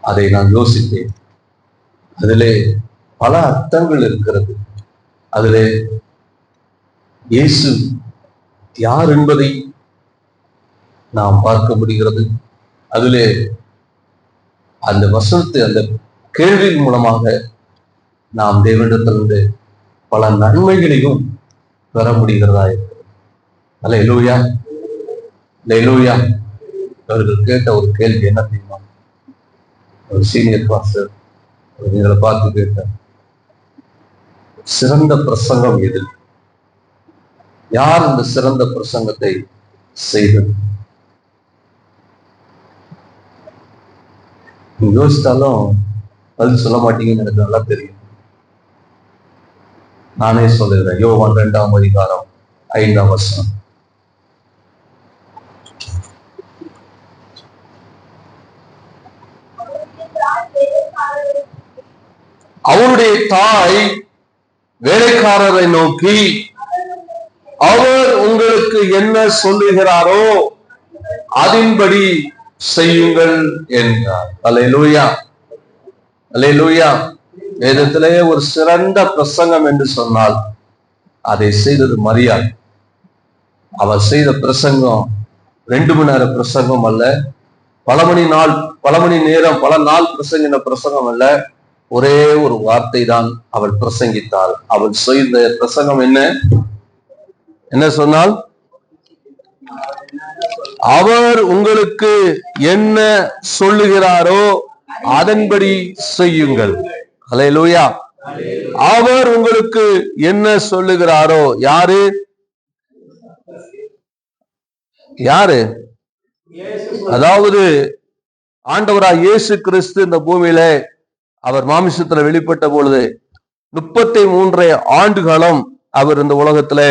அதை நான் யோசித்தேன். அதிலே பல அர்த்தங்கள் இருக்கிறது. அதிலே இயேசு யார் என்பதை நாம் பார்க்க முடிகிறது. அதிலே அந்த வசனத்தை, அந்த கேள்வியின் மூலமாக நாம் தேவனிடத்திலிருந்து பல நன்மைகளையும் பெற முடிகிறதா இருக்கிறது. அல்லேலூயா, அல்லேலூயா. அவர்கள் கேட்ட ஒரு கேள்வி என்ன தெரியுமா? ஒரு சீனியர் பாஸ்டர் எங்களை பார்த்து கேட்ட சிறந்த பிரசங்கம் எது? யார் இந்த சிறந்த பிரசங்கத்தை செய்தது? யோசித்தாலும் பதில் சொல்ல மாட்டீங்கன்னு எனக்கு நல்லா தெரியும். நானே சொல்லுகிறேன். யோவான் 2ஆம் அதிகாரம் 5ஆம் வசனம். அவருடைய தாய் வேலைக்காரரை நோக்கி, அவர் உங்களுக்கு என்ன சொல்லுகிறாரோ அதன்படி செய்யுங்கள் என்றார். அல்லேலூயா, அல்லேலூயா. வேதத்திலே ஒரு சிறந்த பிரசங்கம் என்று சொன்னால் அதை செய்தது மரியாள். அவர் செய்த பிரசங்கம் 2 மணி நேர பிரசங்கம் அல்ல, பல மணி நேரம் பல நாள் பிரசங்கின பிரசங்கம் அல்ல. ஒரே ஒரு வார்த்தை தான் அவள் பிரசங்கித்தாள். அவள் செய்த பிரசங்கம் என்ன சொன்னால், அவர் உங்களுக்கு என்ன சொல்லுகிறாரோ அதன்படி செய்யுங்கள். அல்லேலூயா. அவர் உங்களுக்கு என்ன சொல்லுகிறாரோ. யாரு? அதாவது ஆண்டவராய் இயேசு கிறிஸ்து இந்த பூமியில அவர் மாமிசத்துல வெளிப்பட்ட பொழுது 33 ஆண்டுகாலம் அவர் இந்த உலகத்துல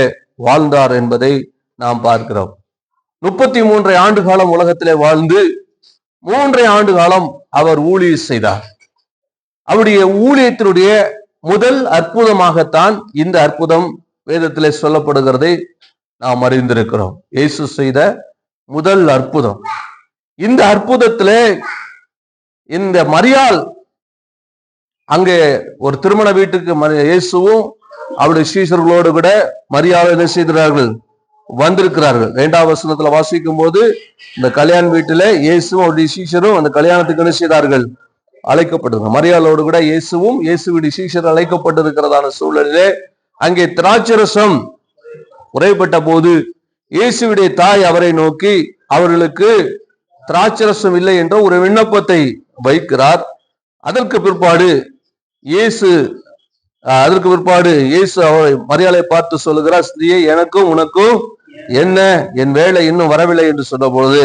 வாழ்ந்தார் என்பதை நாம் பார்க்கிறோம். 33 ஆண்டு காலம் உலகத்திலே வாழ்ந்து 3 ஆண்டு காலம் அவர் ஊழியம் செய்தார். அவருடைய ஊழியத்தினுடைய முதல் அற்புதமாகத்தான் இந்த அற்புதம் வேதத்திலே சொல்லப்படுகிறதை நாம் அறிந்திருக்கிறோம். இயேசு செய்த முதல் அற்புதம். இந்த அற்புதத்திலே இந்த மரியாள் அங்கே ஒரு திருமண வீட்டுக்கு இயேசுவும் அவருடைய சீஷர்களோடு கூட மரியாள் என்ன செய்கிறார்கள்? வந்திருக்கிறார்கள். 2ஆம் வசனத்துல வாசிக்கும் போது இந்த கல்யாண வீட்டில இயேசுவும் அவருடைய சீஷரும் அந்த கல்யாணத்துக்கு என்ன செய்தார்கள்? அழைக்கப்பட்டிருக்கிறார். மரியாளோடு கூட இயேசுவும் இயேசுடைய சீஷர் அழைக்கப்பட்டிருக்கிறதான சூழலிலே அங்கே திராட்சரசம் குறைபட்ட போது இயேசுடைய தாய் அவரை நோக்கி அவர்களுக்கு திராட்சரசம் இல்லை என்ற ஒரு விண்ணப்பத்தை வைக்கிறார். அதற்கு பிற்பாடு இயேசு அவரை மரியாளை பார்த்து சொல்லுகிறார், ஸ்திரீயே, எனக்கும் உனக்கும் என்ன? என் வேலை இன்னும் வரவில்லை என்று சொன்ன பொழுது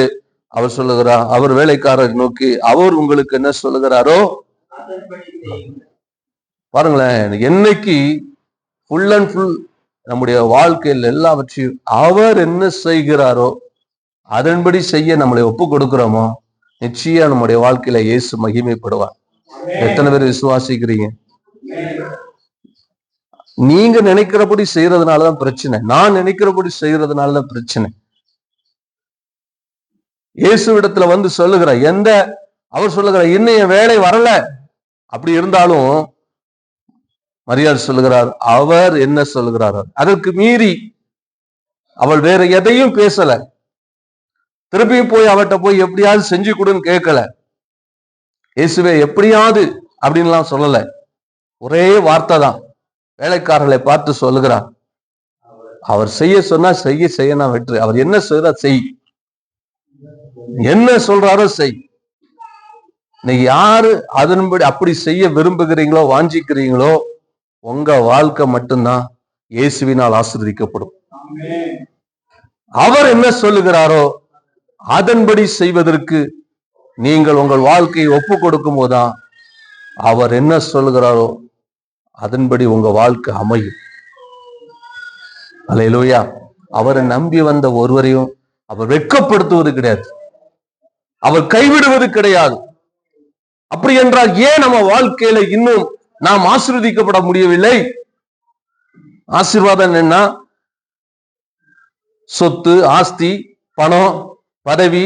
அவர் சொல்லுகிறார், அவர் வேலைக்காரரை நோக்கி அவர் உங்களுக்கு என்ன சொல்லுகிறாரோ பாருங்களேன். என்னைக்கு ஃபுல் அண்ட் ஃபுல் நம்முடைய வாழ்க்கையில் எல்லாவற்றையும் அவர் என்ன செய்கிறாரோ அதன்படி செய்ய நம்மளை ஒப்பு கொடுக்கிறோமோ நிச்சயம் நம்முடைய வாழ்க்கையில இயேசு மகிமைப்படுவார். எத்தனை பேர் விசுவாசிக்கிறீங்க? நீங்க நினைக்கிறபடி செய்யறதுனாலதான் பிரச்சனை. நான் நினைக்கிறபடி செய்யறதுனாலதான் பிரச்சனை. இயேசு இடத்துல வந்து சொல்லுகிற அவர் சொல்லுகிற இன்னும் என் வேலை வரல அப்படி இருந்தாலும் மரியாள் சொல்லுகிறார் அவர் என்ன சொல்லுகிறார். அதற்கு மீறி அவள் வேற எதையும் பேசல. திருப்பியும் போய் அவர்கிட்ட போய் எப்படியாவது செஞ்சு கொடுன்னு கேட்கல. இயேசுவே எப்படியாவது அப்படின்லாம் சொல்லல. ஒரே வார்த்தை தான் வேலைக்காரர்களை பார்த்து சொல்லுகிறார். அவர் செய்ய சொன்னா செய்ய நான் வெற்றி. அவர் என்ன சொல்ற செய், என்ன சொல்றாரோ செய். நீங்க யாரு அதன்படி அப்படி செய்ய விரும்புகிறீங்களோ வாஞ்சிக்கிறீங்களோ உங்க வாழ்க்கை மட்டும்தான் இயேசுவினால் ஆசீர்வதிக்கப்படும். அவர் என்ன சொல்லுகிறாரோ அதன்படி செய்வதற்கு நீங்கள் உங்கள் வாழ்க்கையை ஒப்பு கொடுக்கும் போதுதான் அவர் என்ன சொல்லுகிறாரோ அதன்படி உங்க வாழ்க்கை அமையும். அல்லேலூயா. அவரை நம்பி வந்த ஒருவரையும் அவர் வெட்கப்படுத்துவது கிடையாது, அவர் கைவிடுவது கிடையாது. அப்படி என்றால் ஏன் நம்ம வாழ்க்கையில இன்னும் நாம் ஆசீர்வதிக்கப்பட முடியவில்லை? ஆசீர்வாதம் என்ன? சொத்து, ஆஸ்தி, பணம், பதவி,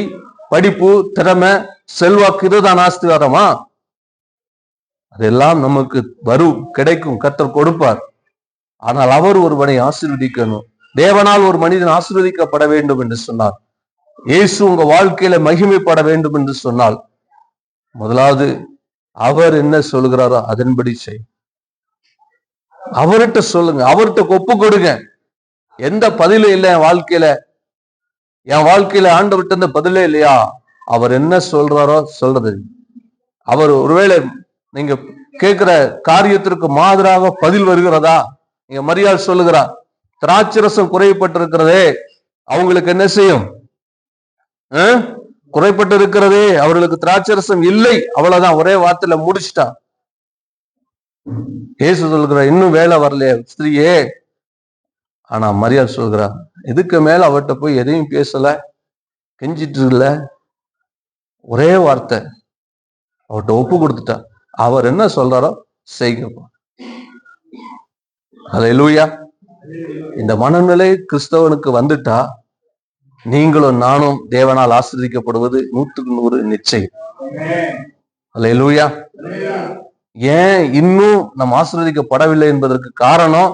படிப்பு, திறமை, செல்வாக்கு, இதுதான் ஆசீர்வாதமா? அதெல்லாம் நமக்கு வரும், கிடைக்கும், கர்த்தர் கொடுப்பார். ஆனால் அவர் ஒருவனை ஆசீர்வதிக்கணும். தேவனால் ஒரு மனிதன் ஆசீர்வதிக்கப்பட வேண்டும் என்று சொன்னார், இயேசு உங்க வாழ்க்கையில மகிமைப்பட வேண்டும் என்று சொன்னால், முதலாவது அவர் என்ன சொல்கிறாரோ அதன்படி செய். அவர்கிட்ட சொல்லுங்க, அவர்கிட்ட ஒப்பு கொடுங்க. எந்த பதிலும் இல்லை என் வாழ்க்கையில ஆண்டவர்கிட்ட இந்த பதிலே இல்லையா, அவர் என்ன சொல்றாரோ சொல்றது. அவர் ஒருவேளை நீங்க கேட்கிற காரியத்திற்கு மாதிராக பதில் வருகிறதா? நீங்க மரியாள் சொல்லுகிறார், திராட்சரசம் குறைப்பட்டிருக்கிறதே, அவங்களுக்கு என்ன செய்யும்? குறைப்பட்டு இருக்கிறதே, அவர்களுக்கு திராட்சரசம் இல்லை. அவ்வளவுதான், ஒரே வார்த்தையில முடிச்சுட்டா. இயேசு சொல்கிறார், இன்னும் வேலை வரலையே ஸ்திரீயே. ஆனா மரியாள் சொல்கிறா, இதுக்கு மேல அவர்கிட்ட போய் எதையும் பேசல, கெஞ்சிட்டு இல்ல, ஒரே வார்த்தை அவர்கிட்ட ஒப்பு கொடுத்துட்டா. அவர் என்ன சொல்றாரோ செய்யுங்க. அல்லேலூயா. இந்த மனநிலை கிறிஸ்தவனுக்கு வந்துட்டா, நீங்களும் நானும் தேவனால் ஆசீர்வதிக்கப்படுவது 100% நிச்சயம். அல்லேலூயா. ஏன் இன்னும் நாம் ஆசீர்வதிக்கப்படவில்லை என்பதற்கு காரணம்,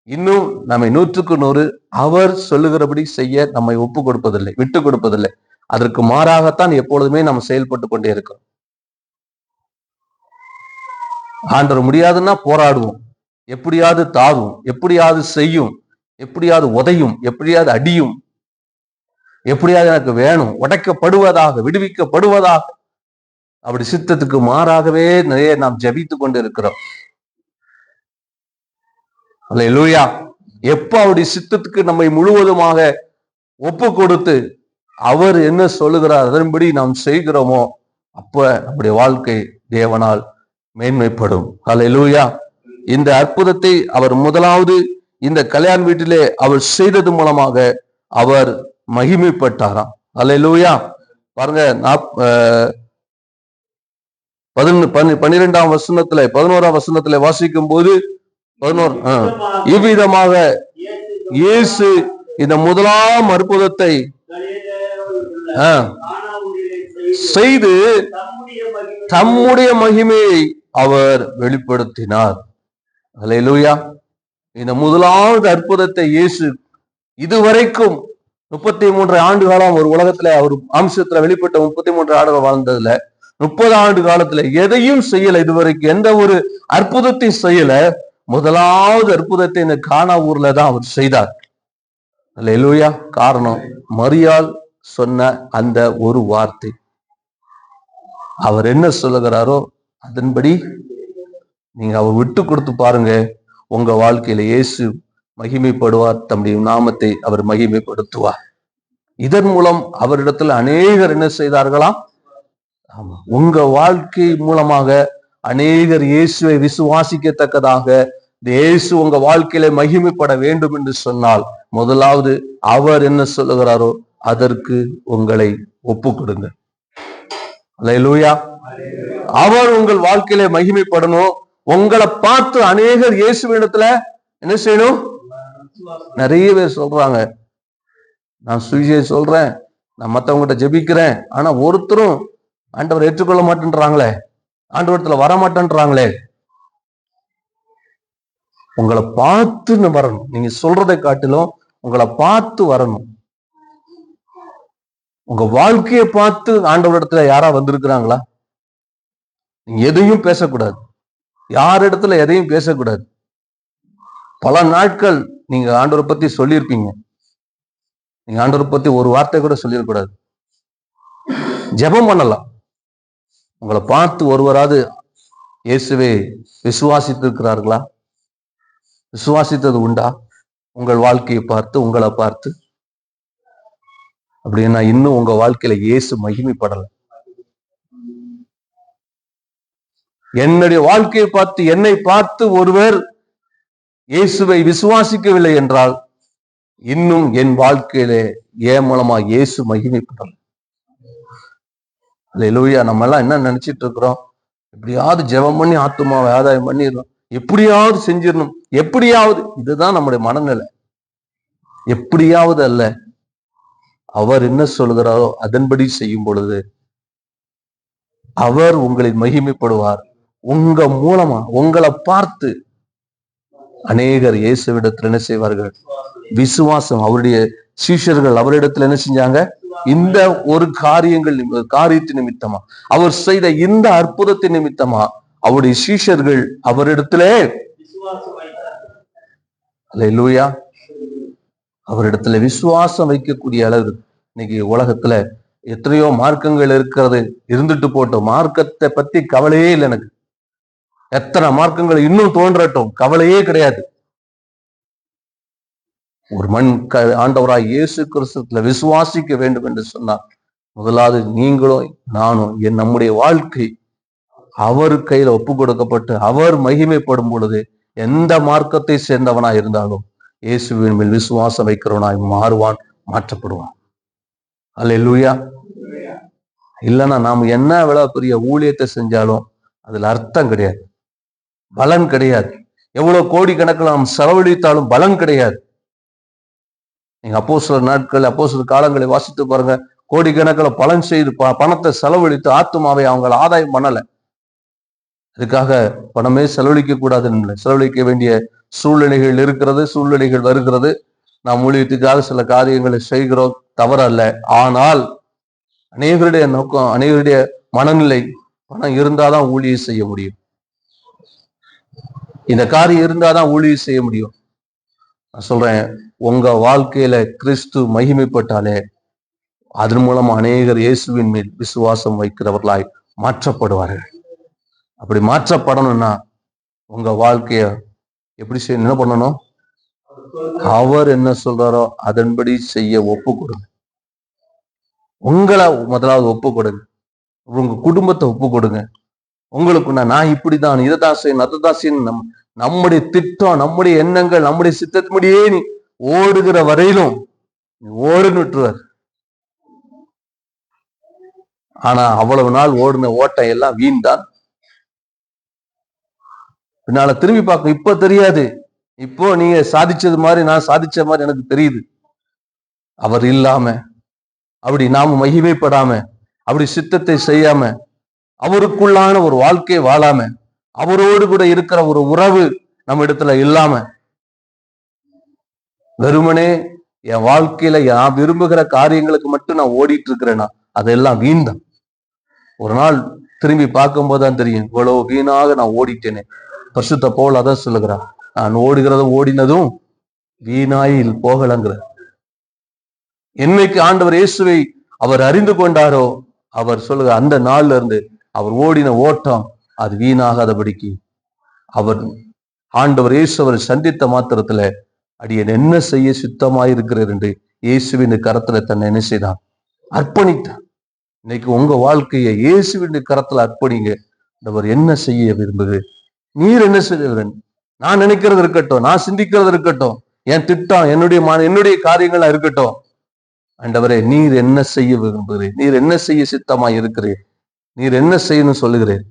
இன்னும் நம்மை 100% அவர் சொல்லுகிறபடி செய்ய நம்மை ஒப்பு கொடுப்பதில்லை, விட்டு கொடுப்பதில்லை. அதற்கு மாறாகத்தான் எப்பொழுதுமே நாம் செயல்பட்டு கொண்டே இருக்கோம். ஆண்டவர் முடியாதுன்னா போராடுவோம், எப்படியாவது தாவும், எப்படியாவது செய்யும், எப்படியாவது உதையும், எப்படியாவது அடியும், எப்படியாவது எனக்கு வேணும், உடைக்கப்படுவதாக, விடுவிக்கப்படுவதாக. அப்படி சித்தத்துக்கு மாறாகவே நிறைய நாம் ஜபித்து கொண்டு இருக்கிறோம். அல்லேலூயா. எப்ப அவருடைய சித்தத்துக்கு நம்மை முழுவதுமாக ஒப்பு கொடுத்து அவர் என்ன சொல்லுகிறார் அதன்படி நாம் செய்கிறோமோ, அப்ப நம்முடைய வாழ்க்கை தேவனால் மேன்மைப்படும். அல்லேலூயா. இந்த அற்புதத்தை அவர் முதலாவது இந்த கல்யாண வீட்டிலே அவர் செய்தது மூலமாக அவர் மகிமைப்பட்டாராம். அல்லேலூயா. பாருங்க, 12ஆம் வசனத்துல 11ஆம் வசனத்துல வாசிக்கும் போது 11 இவ்விதமாக இயேசு இந்த முதலாம் அற்புதத்தை செய்து தம்முடைய மகிமையை அவர் வெளிப்படுத்தினார். அல்லேலூயா. இந்த முதலாவது அற்புதத்தை இயேசு இதுவரைக்கும் 33 ஆண்டு காலம் ஒரு உலகத்துல அவர் அம்சத்துல வெளிப்பட்ட 33 ஆண்டுகள் வாழ்ந்ததுல 30 ஆண்டு காலத்துல எதையும் செய்யல, இதுவரைக்கும் எந்த ஒரு அற்புதத்தையும் செய்யல. முதலாவது அற்புதத்தை இந்த கானா ஊர்ல தான் அவர் செய்தார். அல்லேலூயா. காரணம், மரியாள் சொன்ன அந்த ஒரு வார்த்தை. அவர் என்ன சொல்லுகிறாரோ அதன்படி நீங்க அவர் விட்டு கொடுத்து பாருங்க, உங்க வாழ்க்கையில இயேசு மகிமைப்படுவார், தம்முடைய நாமத்தை அவர் மகிமைப்படுத்துவார். இதன் மூலம் அவரிடத்துல அநேகர் என்ன செய்தார்களாம்? ஆமா, உங்க வாழ்க்கை மூலமாக அநேகர் இயேசுவை விசுவாசிக்கத்தக்கதாக இயேசு உங்க வாழ்க்கையில மகிமைப்பட வேண்டும் என்று சொன்னால், முதலாவது அவர் என்ன சொல்லுகிறாரோ அதற்கு உங்களை ஒப்பு கொடுங்க. அல்லேலூயா. அவர் உங்கள் வாழ்க்கையில மகிமைப்படணும். உங்களை பார்த்து அநேகர் இயேசுவிடத்துல என்ன செய்யணும்? நிறைய பேர் சொல்றாங்க, நான் சுவிசேஷம் சொல்றேன், நான் மத்தவங்கிட்ட ஜெபிக்கிறேன், ஆனா ஒருத்தரும் ஆண்டவர் ஏற்றுக்கொள்ள மாட்டேன்றாங்களே, ஆண்டவரத்துல வர மாட்டேன்றாங்களே. உங்களை பார்த்து வரணும். நீங்க சொல்றதை காட்டிலும் உங்களை பார்த்து வரணும். உங்க வாழ்க்கையை பார்த்து ஆண்டவரிடத்துல யாரா வந்திருக்கிறாங்களா? நீங்க எதையும் பேசக்கூடாது, யாரிடத்துல எதையும் பேசக்கூடாது. பல நாட்கள் நீங்க ஆண்டவரை பத்தி சொல்லியிருப்பீங்க, நீங்க ஆண்டவரை பத்தி ஒரு வார்த்தை கூட சொல்லிடக்கூடாது. ஜெபம் பண்ணலாம். உங்களை பார்த்து ஒருவராது இயேசுவை விசுவாசித்திருக்கிறார்களா? விசுவாசித்தது உண்டா? உங்கள் வாழ்க்கையை பார்த்து, உங்களை பார்த்து. அப்படின்னா இன்னும் உங்க வாழ்க்கையில இயேசு மகிமைப்படல. என்னுடைய வாழ்க்கையை பார்த்து, என்னை பார்த்து ஒருவர் இயேசுவை விசுவாசிக்கவில்லை என்றால் இன்னும் என் வாழ்க்கையிலே ஏன் மூலமா இயேசு மகிமைப்படல. அல்லேலூயா. நம்ம எல்லாம் என்ன நினைச்சிட்டு இருக்கிறோம்? எப்படியாவது ஜெபம் பண்ணி ஆத்துமாவை ஆதாயம் பண்ணிடணும், எப்படியாவது செஞ்சிடணும், எப்படியாவது. இதுதான் நம்முடைய மனநிலை. எப்படியாவது அல்ல, அவர் என்ன சொல்கிறாரோ அதன்படி செய்யும் பொழுது அவர் உங்களில் மகிமைப்படுவார், உங்க மூலமா உங்களை பார்த்து அநேகர் இயேசுவிடத்தில் என்ன செய்வார்கள்? விசுவாசம். அவருடைய சீஷர்கள் அவரிடத்துல என்ன செஞ்சாங்க? இந்த ஒரு காரியத்தின் நிமித்தமா, அவர் செய்த இந்த அற்புதத்தின் நிமித்தமா அவருடைய சீஷர்கள் அவரிடத்திலே அல்லேலூயா அவரிடத்துல விசுவாசம் வைக்கக்கூடிய அளவு. இன்னைக்கு உலகத்துல எத்தனையோ மார்க்கங்கள் இருக்கிறது, இருந்துட்டு போட்டோம். மார்க்கத்தை பத்தி கவலையே இல்லை எனக்கு. எத்தனை மார்க்கங்கள் இன்னும் தோன்றட்டும், கவலையே கிடையாது. ஒரு ஆண்டவராய் இயேசு கிறிஸ்துல விசுவாசிக்க வேண்டும் என்று சொன்னார். முதலாவது நீங்களும் நானும் நம்முடைய வாழ்க்கை அவர் கையில ஒப்பு கொடுக்கப்பட்டு அவர் மகிமைப்படும் பொழுது எந்த மார்க்கத்தை சேர்ந்தவனா இருந்தாலும் இயேசுவின் மேல் விசுவாசம் வைக்கிறவனாய் மாறுவான், மாற்றப்படுவான். அல்லேலூயா. இல்லைன்னா நாம் என்ன எவ்வளவு பெரிய ஊழியத்தை செஞ்சாலும் அதுல அர்த்தம் கிடையாது, பலன் கிடையாது. எவ்வளவு கோடிக்கணக்கில் நாம் செலவழித்தாலும் பலன் கிடையாது. நீங்க அப்போஸ்தலர் நாட்கள், அப்போஸ்தலர் காலங்களை வாசித்து பாருங்க. கோடிக்கணக்கில் பலன் செய்து பணத்தை செலவழித்து ஆத்துமாவை அவங்க ஆதாயம் பண்ணல. அதுக்காக பணமே செலவழிக்க கூடாதுன்னு செலவழிக்க வேண்டிய சூழ்நிலைகள் இருக்கிறது, சூழ்நிலைகள் வருகிறது. நாம் ஊழியத்துக்காக சில காரியங்களை செய்கிறோம், தவறல்ல. ஆனால் அநேகருடைய நோக்கம், அநேகருடைய மனநிலை பணம் இருந்தாதான் ஊழியம் செய்ய முடியும், இந்த காரியம் இருந்தாதான் ஊழியம் செய்ய முடியும். நான் சொல்றேன், உங்க வாழ்க்கையில கிறிஸ்து மகிமைப்பட்டாலே அதன் மூலம் அநேகர் இயேசுவின் மேல் விசுவாசம் வைக்கிறவர்களாய் மாற்றப்படுவார்கள். அப்படி மாற்றப்படணும்னா உங்க வாழ்க்கைய எப்படி செய்யணும்? என்ன பண்ணணும்? அவர் என்ன சொல்றாரோ அதன்படி செய்ய ஒப்பு கொடுங்க. உங்களை முதலாவது ஒப்பு கொடுங்க, உங்க குடும்பத்தை ஒப்பு கொடுங்க. உங்களுக்கு நான் இப்படிதான், இதைதான் செய்யணும், அதைதான் செய்யணும். நம்முடைய திட்டம், நம்முடைய எண்ணங்கள், நம்முடைய சித்தத்தின்படியே நீ ஓடுகிற வரையிலும் ஓடுன்னு விட்டுருவார். ஆனா அவ்வளவு நாள் ஓடுன ஓட்டம் எல்லாம் வீண் தான். பின்னால திரும்பி பார்க்க இப்ப தெரியாது. இப்போ நீங்க சாதிச்சது மாதிரி நான் சாதிச்ச மாதிரி எனக்கு தெரியுது. அவர் இல்லாம, அப்படி நாம மகிமைப்படாம, அப்படி சித்தத்தை செய்யாம, அவருக்குள்ளான ஒரு வாழ்க்கையை வாழாம, அவரோடு கூட இருக்கிற ஒரு உறவு நம்ம இடத்துல இல்லாம, வெறுமனே என் வாழ்க்கையில நான் விரும்புகிற காரியங்களுக்கு மட்டும் நான் ஓடிட்டு இருக்கிறேன்னா அதெல்லாம் வீண் தான். ஒரு நாள் திரும்பி பார்க்கும் போதுதான் தெரியும், இவ்வளவு வீணாக நான் ஓடிட்டேனே. பரிசுத்த பவுல் அதான் சொல்லுகிறார், நான் ஓடினதும் வீணாயில் போகலங்கிற. என்னைக்கு ஆண்டவர் இயேசுவை அவர் அறிந்து கொண்டாரோ அவர் சொல்லுகிற அந்த நாள்ல இருந்து அவர் ஓடின ஓட்டம் அது வீணாகாதபடிக்கு அவர் ஆண்டவர் இயேசு அவரை சந்தித்த மாத்திரத்துல அடியன் என்ன செய்ய சித்தமாயிருக்கிறார் என்று இயேசுவின் கரத்துல தன்னை என்ன செய்தான்? அர்ப்பணித்தார். இன்னைக்கு உங்க வாழ்க்கையை இயேசுவின் கரத்துல அர்ப்பணிங்க. அவர் என்ன செய்ய விரும்புது? நீர் என்ன செய்ய? நான் நினைக்கிறது இருக்கட்டும், நான் சிந்திக்கிறது இருக்கட்டும், என் திட்டம், என்னுடைய காரியங்களா இருக்கட்டும். ஆண்டவரே, நீர் என்ன செய்ய விரும்புகிறேன்? நீர் என்ன செய்ய சித்தமாய் இருக்கிறேன்? நீர் என்ன செய்யணும்னு சொல்லுகிறேன்?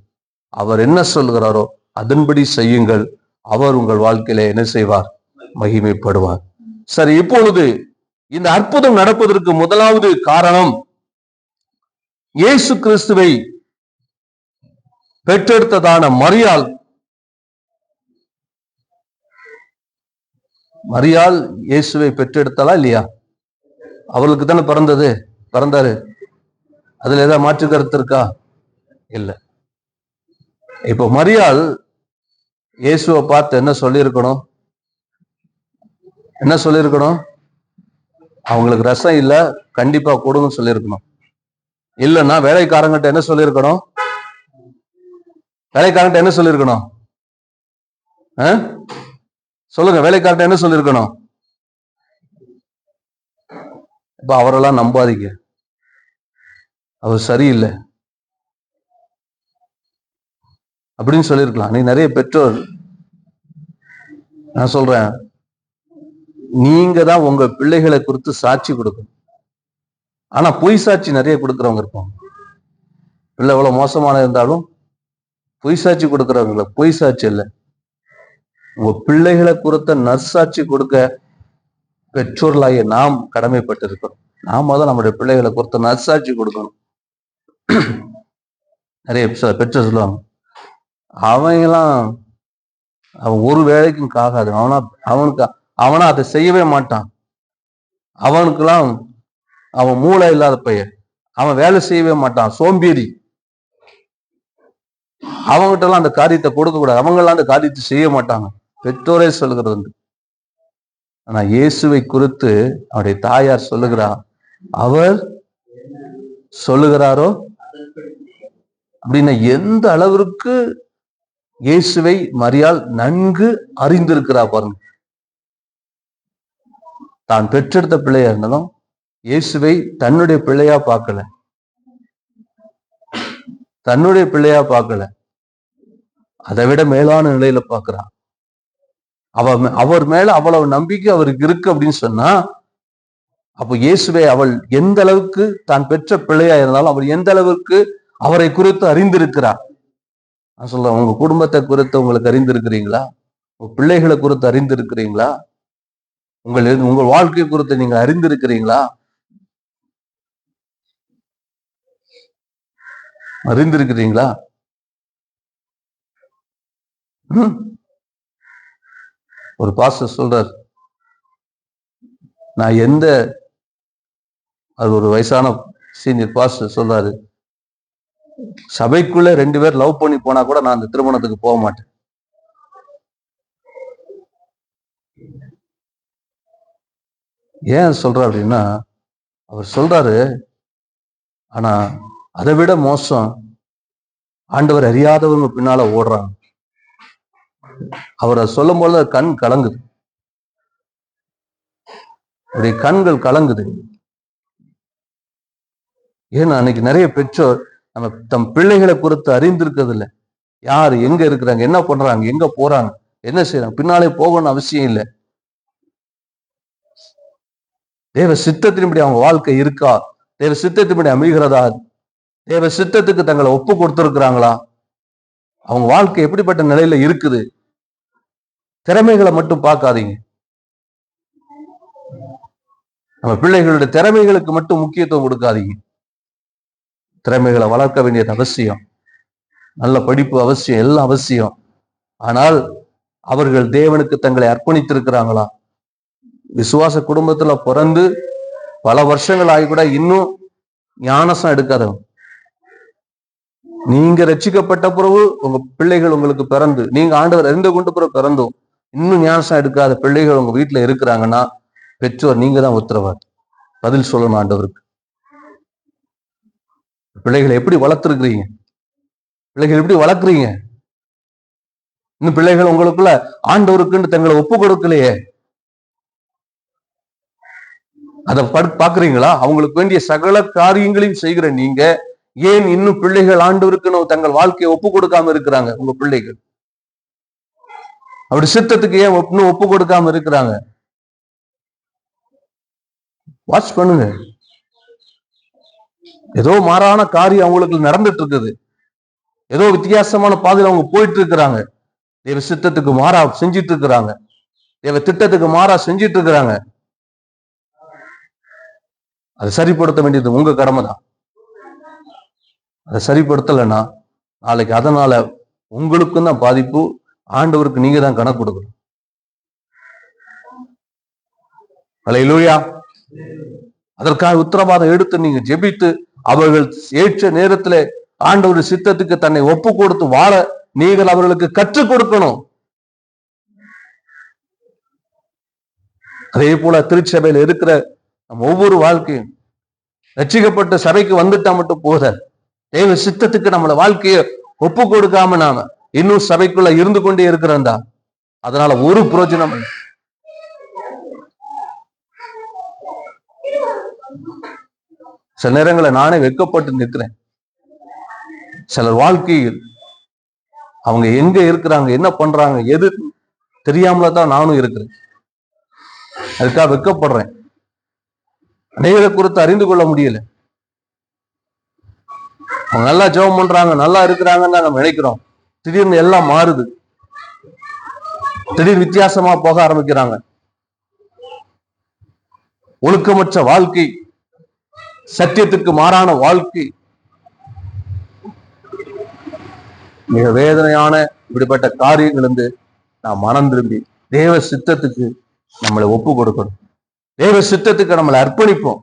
அவர் என்ன சொல்லுகிறாரோ அதன்படி செய்யுங்கள். அவர் உங்கள் வாழ்க்கையில என்ன செய்வார்? மகிமைப்படுவார். சரி, இப்பொழுது இந்த அற்புதம் நடப்பதற்கு முதலாவது காரணம், இயேசு கிறிஸ்துவை பெற்றெடுத்ததான மரியாள் இயேசுவை பெற்றெடுத்தாளா இல்லையா? அவர்களுக்கு தானே பிறந்தாரு. அதுல ஏதாவது மாற்று கருத்து இருக்கா? இல்ல. இப்ப மரியாள் இயேசுவை பார்த்து என்ன சொல்லியிருக்கணும்? அவங்களுக்கு ரசம் இல்ல, கண்டிப்பா கொடுங்கன்னு சொல்லியிருக்கணும். இல்லைன்னா வேலைக்காரங்கிட்ட என்ன சொல்லியிருக்கணும்? சொல்லுங்க, வேலைக்காரன் என்ன சொல்லியிருக்கணும்? இப்ப அவரெல்லாம் நம்பாதீங்க, அவர் சரியில்லை அப்படின்னு சொல்லியிருக்கலாம். நீ நிறைய பெற்றோர், நான் சொல்றேன், நீங்க தான் உங்க பிள்ளைகளை குறித்து சாட்சி கொடுக்கணும். ஆனா பொய் சாட்சி நிறைய கொடுக்கிறவங்க இருப்பாங்க. பிள்ளை எவ்வளவு மோசமான இருந்தாலும் பொய் சாட்சி கொடுக்கிறவங்கள பொய் சாட்சி இல்லை, உங்க பிள்ளைகளை குறித்த நற்சாட்சி கொடுக்க பெற்றோர்களாகிய நாம் கடமைப்பட்டு இருக்கிறோம். நாம தான் நம்முடைய பிள்ளைகளை குறித்த நற்சாட்சி கொடுக்கணும். நிறைய பெற்றோர் சொல்லுவாங்க, அவங்கெல்லாம் அவன் ஒரு வேலைக்கும் காகாது. அவனா அதை செய்யவே மாட்டான். அவனுக்கெல்லாம் அவன் மூளை இல்லாத பையன், அவன் வேலை செய்யவே மாட்டான், சோம்பேறி. அவங்ககிட்ட எல்லாம் அந்த காரியத்தை கொடுக்க கூடாது. அவங்கெல்லாம் அந்த காரியத்தை செய்ய மாட்டாங்க, பெற்றோரே சொல்லுகிறது. ஆனா இயேசுவை குறித்து அவருடைய தாயார் சொல்லுகிறார், அவர் சொல்லுகிறாரோ அப்படின்னா எந்த அளவிற்கு இயேசுவை மரியாள் நன்கு அறிந்திருக்கிறா பாருங்க. தான் பெற்றெடுத்த பிள்ளையா இருந்தாலும் இயேசுவை தன்னுடைய பிள்ளையா பார்க்கல, தன்னுடைய பிள்ளையா பார்க்கல, அதை விட மேலான நிலையில பார்க்கிறான். அவர் மேல அவ்வளவு நம்பிக்கை அவருக்கு இருக்கு அப்படின்னு சொன்னா, அப்போ இயேசுவை அவள் எந்த அளவுக்கு தான் பெற்ற பிள்ளையா இருந்தாலும் அவள் எந்த அளவுக்கு அவரை குறித்து அறிந்திருக்கிறார். நான் சொல்றேன், உங்க குடும்பத்தை குறித்து உங்களுக்கு அறிந்திருக்கிறீங்களா? உங்க பிள்ளைகளை குறித்து அறிந்திருக்கிறீங்களா? உங்கள் வாழ்க்கை குறித்து நீங்க அறிந்திருக்கிறீங்களா? அறிந்திருக்கிறீங்களா? ஒரு பாஸ்டர் சொல்றார், நான் அது ஒரு வயசான சீனியர் பாஸ்டர் சொல்றாரு, சபைக்குள்ள 2 பேர் லவ் பண்ணி போனா கூட நான் அந்த திருமணத்துக்கு போக மாட்டேன். ஏன் சொல்ற அப்படின்னா, அவர் சொல்றாரு, ஆனா அதை விட மோசம் ஆண்டவர் அறியாதவங்க பின்னால ஓடுறாங்க. அவரை சொல்லும் போது கண் கலங்குது, அவருடைய கண்கள் கலங்குது. ஏன்னா அன்னைக்கு நிறைய பெற்றோர் நம்ம தம் பிள்ளைகளை குறித்து அறிந்திருக்கிறது இல்லை. யாரு எங்க இருக்கிறாங்க, என்ன பண்றாங்க, எங்க போறாங்க, என்ன செய்யறாங்க, பின்னாலே போகணும்னு அவசியம் இல்லை. தேவ சித்தத்தின்படி அவங்க வாழ்க்கை இருக்கா, தேவ சித்தத்தின்படி அமைகிறதா, தேவ சித்தத்துக்கு தங்களை ஒப்பு கொடுத்திருக்கிறாங்களா, அவங்க வாழ்க்கை எப்படிப்பட்ட நிலையில இருக்குது. திறமைகளை மட்டும் பார்க்காதீங்க. நம்ம பிள்ளைகளுடைய திறமைகளுக்கு மட்டும் முக்கியத்துவம் கொடுக்காதீங்க. திறமைகளை வளர்க்க வேண்டியது அவசியம், நல்ல படிப்பு அவசியம், எல்லாம் அவசியம். ஆனால் அவர்கள் தேவனுக்கு தங்களை அர்ப்பணித்திருக்கிறாங்களா? விசுவாச குடும்பத்துல பிறந்து பல வருஷங்கள் ஆகி கூட இன்னும் ஞானசம் எடுக்காதவங்க. நீங்க ரட்சிக்கப்பட்ட பிறகு உங்க பிள்ளைகள் உங்களுக்கு பிறந்து, நீங்க ஆண்டவர் அறிந்து கொண்டு பிறகு பிறந்தும் இன்னும் ஞானசம் எடுக்காத பிள்ளைகள் உங்க வீட்டுல இருக்கிறாங்கன்னா, பெற்றோர் நீங்க தான் உத்தரவாதி, பதில் சொல்லணும் ஆண்டவருக்கு. பிள்ளைகளை எப்படி வளர்த்துருக்கிறீங்க, பிள்ளைகள் எப்படி வளர்க்குறீங்க? இன்னும் பிள்ளைகள் உங்களுக்குள்ள ஆண்டவருக்குன்னு தங்களை ஒப்பு கொடுக்கலையே, அதை பாக்குறீங்களா? அவங்களுக்கு வேண்டிய சகல காரியங்களையும் செய்கிற நீங்க ஏன் இன்னும் பிள்ளைகள் ஆண்டவருக்குன்னு தங்கள் வாழ்க்கையை ஒப்பு கொடுக்காம இருக்கிறாங்க? உங்க பிள்ளைகள் அப்படி சித்தத்துக்கு ஏன் இன்னும் ஒப்பு கொடுக்காம இருக்கிறாங்க? வாட்ச் பண்ணுங்க. ஏதோ மாறான காரியம் அவங்களுக்கு நடந்துட்டு இருக்குது, ஏதோ வித்தியாசமான பாதையில் அவங்க போயிட்டு இருக்கிறாங்க, தேவ சித்தத்துக்கு மாறா செஞ்சிட்டு இருக்கிறாங்க, தேவ திட்டத்துக்கு மாறா செஞ்சிட்டு இருக்கிறாங்க. அதை சரிப்படுத்த வேண்டியது உங்க கடமை தான். அதை சரிப்படுத்தலைன்னா நாளைக்கு அதனால உங்களுக்கும் தான் பாதிப்பு, ஆண்டவருக்கு நீங்க தான் கணக்கு கொடுக்கணும். அல்லேலூயா. அதற்காக உத்தரவாதம் எடுத்து நீங்க ஜெபித்து அவர்கள் ஏற்ற நேரத்துல ஆண்டவர் சித்தத்துக்கு தன்னை ஒப்பு கொடுத்து வாழ நீங்கள் அவர்களுக்கு கற்றுக் கொடுக்கணும். அதே போல திருச்சபையில் இருக்கிற நம்ம ஒவ்வொரு வாழ்க்கையும் ரட்சிக்கப்பட்ட சபைக்கு வந்துட்டா மட்டும் போத, தேவ சித்தத்துக்கு நம்மளோட வாழ்க்கையை ஒப்பு கொடுக்காம நாம இன்னும் சபைக்குள்ள இருந்து கொண்டே இருக்கிறோம்டா, அதனால ஒரு பிரயோஜனம் இல்லை. சில நேரங்களை நானே வெட்கப்பட்டு நிற்கிறேன். சிலர் வாழ்க்கையில் அவங்க எங்க இருக்கிறாங்க, என்ன பண்றாங்க, எது தெரியாமல தான் நானும் இருக்கிறேன். அதுக்காக வெட்கப்படுறேன். அநேகரை குறித்து அறிந்து கொள்ள முடியல. அவங்க நல்லா ஜெபம் பண்றாங்க, நல்லா இருக்கிறாங்கன்னு நம்ம நினைக்கிறோம். திடீர்னு எல்லாம் மாறுது, திடீர் வித்தியாசமா போக ஆரம்பிக்கிறாங்க. ஒழுக்கமற்ற வாழ்க்கை, சத்தியத்துக்கு மாறான வாழ்க்கை, மிக வேதனையான இப்படிப்பட்ட காரியங்களிலிருந்து நாம் மனம் திரும்பி தேவ சித்தத்துக்கு நம்மளை ஒப்பு கொடுக்கணும். தேவ சித்தத்துக்கு நம்மளை அர்ப்பணிப்போம்.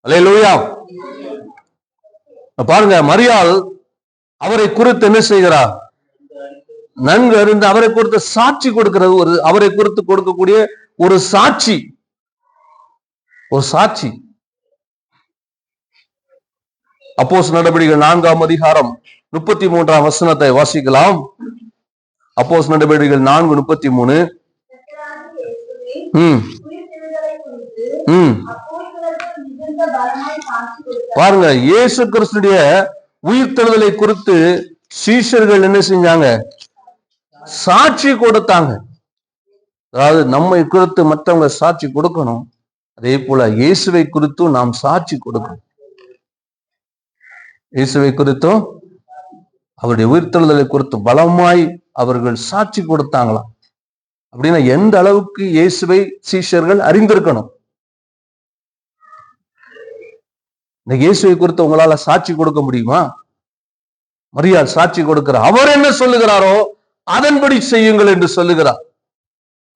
அல்லேலூயா. பாருங்க, மரியாள் அவரை குறித்து என்ன செய்கிறார்? நன்கு அறிந்து அவரை குறித்து சாட்சி கொடுக்கிறது. அவரை குறித்து கொடுக்கக்கூடிய ஒரு சாட்சி. அப்போஸ்தலர் நடபடிகள் 4ஆம் அதிகாரம் 33ஆம் வசனத்தை வாசிக்கலாம். அப்போஸ்தலர் நடபடிகள் 4:33. பாருங்க, இயேசு கிறிஸ்துடைய உயிர்த்தெழுதலை குறித்து சீஷர்கள் என்ன செஞ்சாங்க? சாட்சி கொடுத்தாங்க. அதாவது நம்மை குறித்து மற்றவங்க சாட்சி கொடுக்கணும், அதே போல இயேசுவை குறித்தும் நாம் சாட்சி கொடுக்கணும். இயேசுவை குறித்தும் அவருடைய உயிர்த்தெழுதலை குறித்து பலமாய் அவர்கள் சாட்சி கொடுத்தாங்களாம். அப்படின்னா எந்த அளவுக்கு இயேசுவை சீஷர்கள் அறிந்திருக்கணும். இந்த இயேசுவை குறித்து உங்களால சாட்சி கொடுக்க முடியுமா? மரியாள் சாட்சி கொடுக்கிறார். அவர் என்ன சொல்லுகிறாரோ அதன்படி செய்யுங்கள் என்று சொல்லுகிறார்.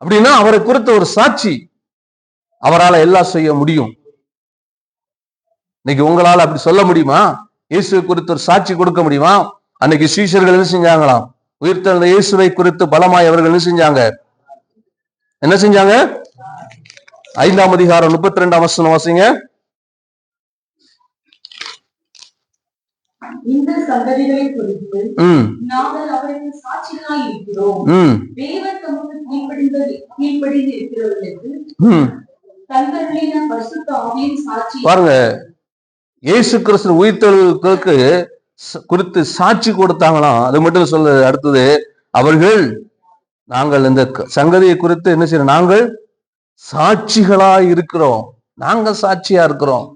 அப்படின்னா அவரை குறித்த ஒரு சாட்சி. அவரால் எல்லாம் செய்ய முடியும். இன்னைக்கு உங்களால அப்படி சொல்ல முடியுமா? இயேசுவை குறித்து ஒரு சாட்சி கொடுக்க முடியுமா? அன்னைக்கு சீஷர்கள் என்ன செஞ்சாங்களாம்? உயிர்த்தெழுந்த இயேசுவை குறித்து பலமாய் அவர்கள் என்ன செஞ்சாங்க? 5ஆம் அதிகாரம் 32ஆம் வசனம் வாசிங்க. இந்த சங்கதிகளை குறித்து நாங்கள் அவருக்கு சாட்சிகளாய் இருக்கிறோம். தேவன் தமக்கு கீழ்ப்படிந்து இருக்கிறவர்களுக்கு தந்தருளின பரிசுத்த ஆவியின் சாட்சி. பாருங்க, இயேசு கிறிஸ்து உயிர்த்தெழுதலுக்கு குறித்து சாட்சி கொடுத்தாங்களாம். அது மட்டும் சொல்ல, அடுத்தது அவர்கள் நாங்கள் இந்த சங்கதியை குறித்து என்ன செய்யறோம்? நாங்கள் சாட்சிகளா இருக்கிறோம். நாங்க சாட்சியா இருக்கிறோம்.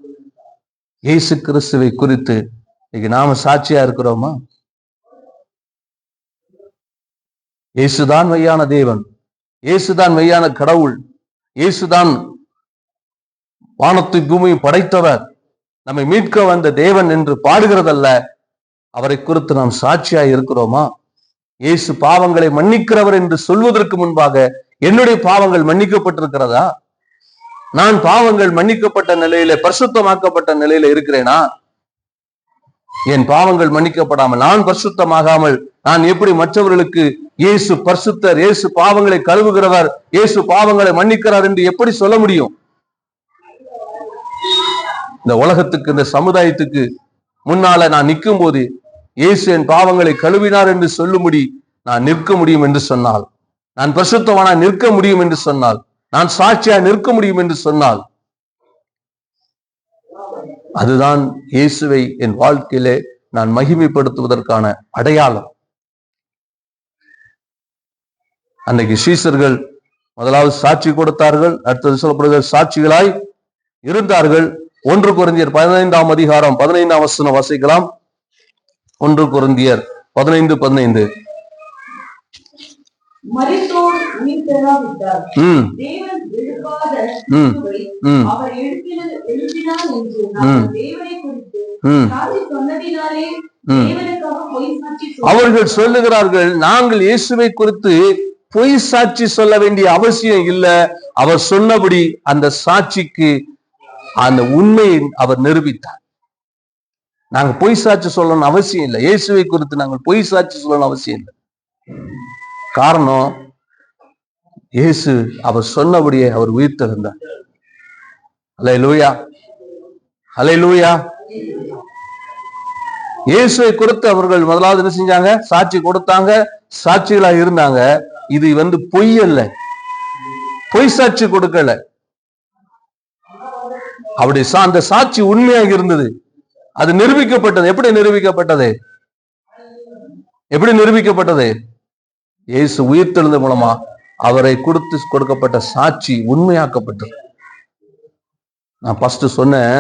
இயேசு கிறிஸ்துவை குறித்து இன்னைக்கு நாம சாட்சியா இருக்கிறோமா? இயேசுதான் மெய்யான தேவன், இயேசுதான் மெய்யான கடவுள், இயேசுதான் வானத்தை பூமியை படைத்தவர், நம்மை மீட்க வந்த தேவன் என்று பாடுகிறதல்ல, அவரை குறித்து நாம் சாட்சியாய் இருக்கிறோமா? இயேசு பாவங்களை மன்னிக்கிறவர் என்று சொல்வதற்கு முன்பாக என்னுடைய பாவங்கள் மன்னிக்கப்பட்டிருக்கிறதா? நான் பாவங்கள் மன்னிக்கப்பட்ட நிலையில, பரிசுத்தமாக்கப்பட்ட நிலையில இருக்கிறேனா? என் பாவங்கள் மன்னிக்கப்படாமல், நான் பரிசுத்தமாகாமல் நான் எப்படி மற்றவர்களுக்கு இயேசு பரிசுத்தர், இயேசு பாவங்களை கழுவுகிறவர், இயேசு பாவங்களை மன்னிக்கிறார் என்று எப்படி சொல்ல முடியும்? இந்த உலகத்துக்கு, இந்த சமுதாயத்துக்கு முன்னால நான் நிற்கும் போது இயேசு என் பாவங்களை கழுவினார் என்று சொல்லும்படி நான் நிற்க முடியும் என்று சொன்னால், நான் பரிசுத்தவானா நிற்க முடியும் என்று சொன்னால், நான் சாட்சியா நிற்க முடியும் என்று சொன்னால், அதுதான் இயேசுவை என் வாழ்க்கையிலே நான் மகிமைப்படுத்துவதற்கான அடையாளம். அன்னைக்கு சீஷர்கள் முதலாவது சாட்சி கொடுத்தார்கள், அடுத்தது சொல்லப்படுகிற சாட்சிகளாய் இருந்தார்கள். 1 கொரிந்தியர் 15ஆம் அதிகாரம் 15ஆம் வசனம் வாசிக்கலாம். 1 கொரிந்தியர் 15:15. மரித்தோர் உயிர்த்தெழாவிட்டார், தேவன் எழுப்பாத கிறிஸ்துவை அவர் எழுப்பினார் என்று நாங்கள் தேவனை குறித்து சாட்சி சொன்னதினாலே தேவனுக்காக பொய் சாட்சி அவர்கள் சொல்லுகிறார்கள். நாங்கள் இயேசுவை குறித்து பொய் சாட்சி சொல்ல வேண்டிய அவசியம் இல்லை. அவர் சொன்னபடி அந்த சாட்சிக்கு அந்த உண்மையை அவர் நிரூபித்தார். நாங்க பொய் சாட்சி சொல்லணும் அவசியம் இல்லை. இயேசுவை குறித்து நாங்கள் பொய் சாட்சி சொல்லணும் அவசியம் இல்லை. காரணம், இயேசு அவர் சொன்னபடியே அவர் உயிர்த்தெழுந்தார். அல்லேலூயா, அல்லேலூயா. இயேசுவை குறித்து அவர்கள் முதலாவது என்ன செஞ்சாங்க? சாட்சி கொடுத்தாங்க, சாட்சிகளா இருந்தாங்க. இது பொய் அல்ல, பொய் சாட்சி கொடுக்கல. அப்படி அந்த சாட்சி உண்மையாக இருந்தது. அது நிரூபிக்கப்பட்டது. எப்படி நிரூபிக்கப்பட்டது? எப்படி நிரூபிக்கப்பட்டது? இயேசு உயிர்த்தெழுந்த மூலமா அவரை கொடுத்து கொடுக்கப்பட்ட சாட்சி உண்மையாக்கப்பட்டது. நான் ஃபர்ஸ்ட் சொன்னேன்,